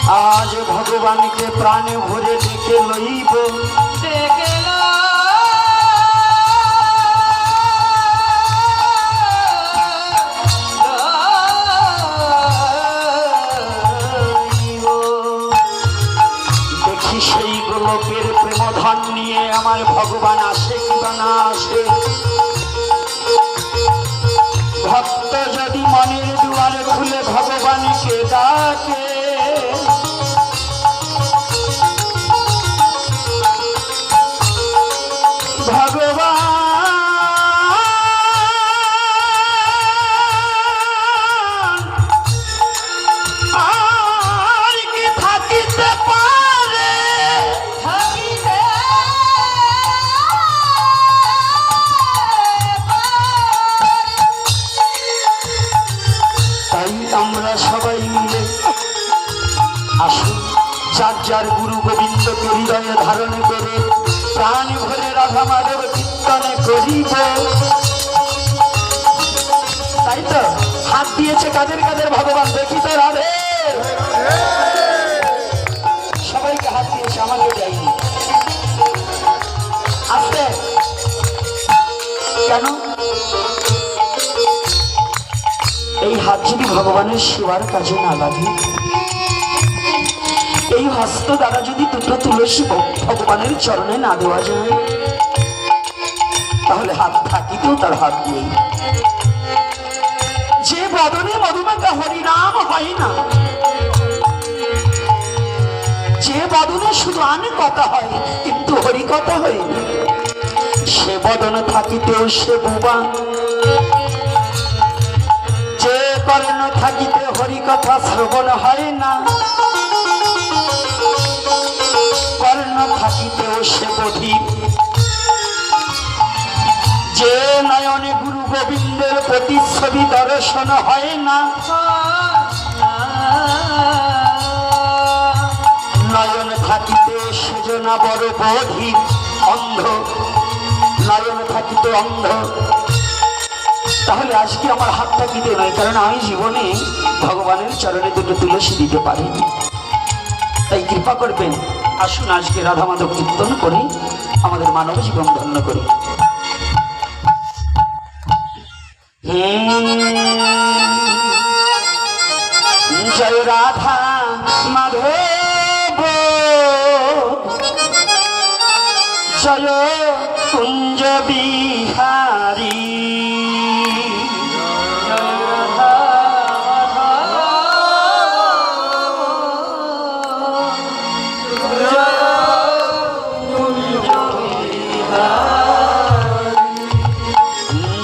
আজ ভগবানকে প্রাণে ভরে ডেকে লইব, ডেকে দেখি সেই গোলকের প্রেমধন নিয়ে আমার ভগবান আসে কিংবা না আসে। ভক্ত যদি মনের দুয়ারে খুলে ভগবানকে ডাকে, ভগবান আর কি থাকিতে পারে, থাকিতে তাই আমরা সবাই মিলে আসুন, যার যার গুরু গোবিন্দকে হৃদয়ে ধারণ করে প্রাণ ভরে রাধা মাধব কীর্তনে করিব। তাই তো হাত দিয়েছে কাদের কাদের ভগবান, দেখি তো রাধে, সবাইকে হাত দিয়েছে, আমাকে যায়নি। আসতে কেন? এই হাত যদি ভগবানের সেবার কাজে না লাগে, এই হস্ত দ্বারা যদি দুটো তুলসী ভগবানের চরণে না দেওয়া যায়, তাহলে হাত থাকিতেও তার হাত নেই। যে বদনে মধুমাখা হরিনাম হয় না, যে বদনে শুধু আনে কথা হয় কিন্তু হরি কথা হয় না, সে বদনে থাকিতেও সে বোবা। যে কর্ণ থাকিতে হরি কথা শ্রবণ হয় না, কর্ণ থাকিতেও সে বধির। যে নয়নে গুরু গোবিন্দের প্রতিচ্ছবি দর্শন হয় না, নয়ন থাকিতে সেজনা বড় বধির, অন্ধ, নয়ন থাকিতে অন্ধ। তাহলে আজকে আমার হাত থাকিতে নয়, কারণ আমি জীবনে ভগবানের চরণে দুটো তুলসী দিতে পারিনি। তাই কৃপা করবেন, আসুন আজকে রাধা মাধব কীর্তন করি, আমাদের মানব জীবন ধন্য করি। জয় রাধা মাধব, জয় কুঞ্জ বিহারী,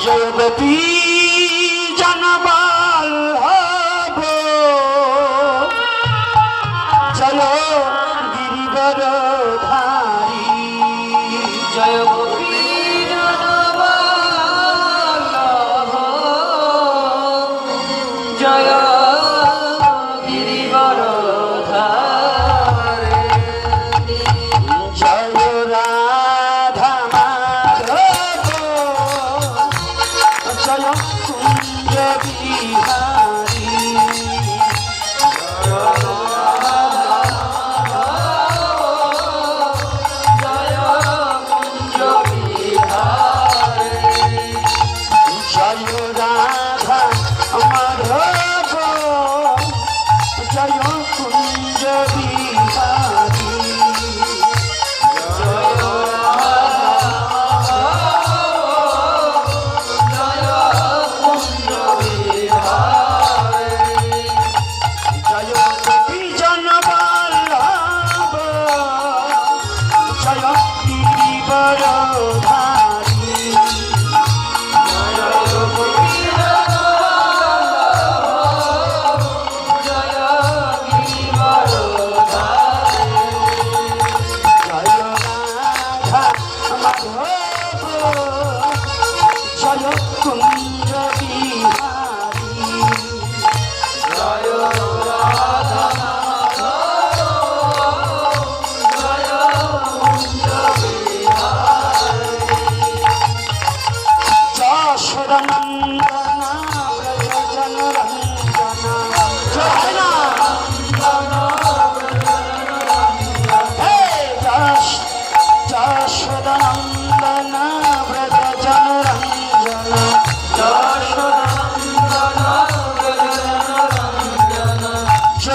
জয় গোপী জনবল্লভ, জয় গিরিবরধারী, জয় গোপীনাথ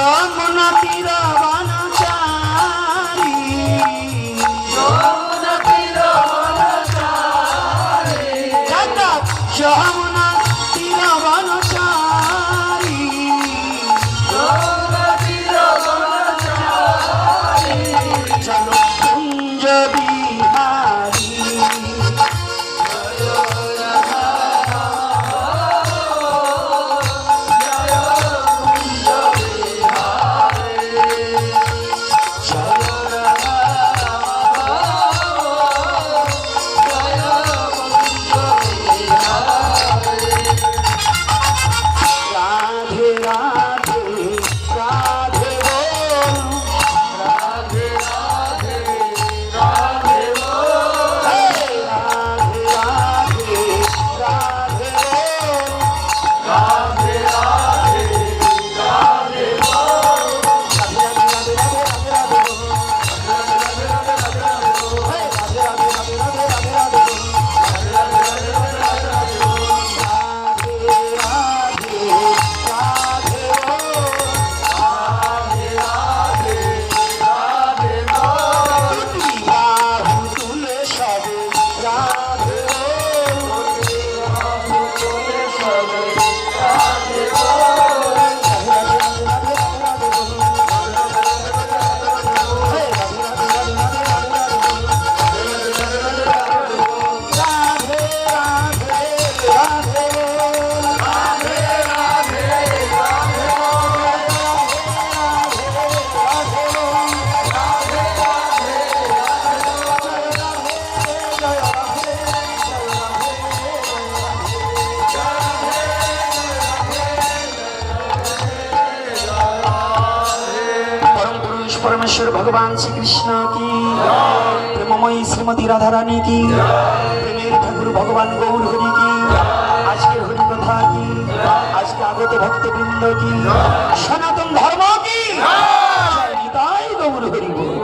যমুনা তীর বনচারী যমুনা তীর বনচারী যমুনা তীর বনচারী যমুনা তীর বনচারী চলো কুঞ্জ বিহারী রাধে রাধে রাধে বল রাধে রাধে রাধে বল হে রাধে রাধে রাধে বল রাধে রাধে রাধে বল রাধে রাধে রাধে রাধে রাধে বল হে রাধে রাধে রাধে রাধে রাধে রাধে বল परम पुरुष परमेश्वर भगवान श्री कृष्ण की प्रेममयी श्रीमती राधा रानी की प्रेमेर ठाकुर भगवान गौर हरि की आज के हरि कथा की आज के आगत भक्त वृंद की सनातन धर्म की जय निताई गौर हरि बोल।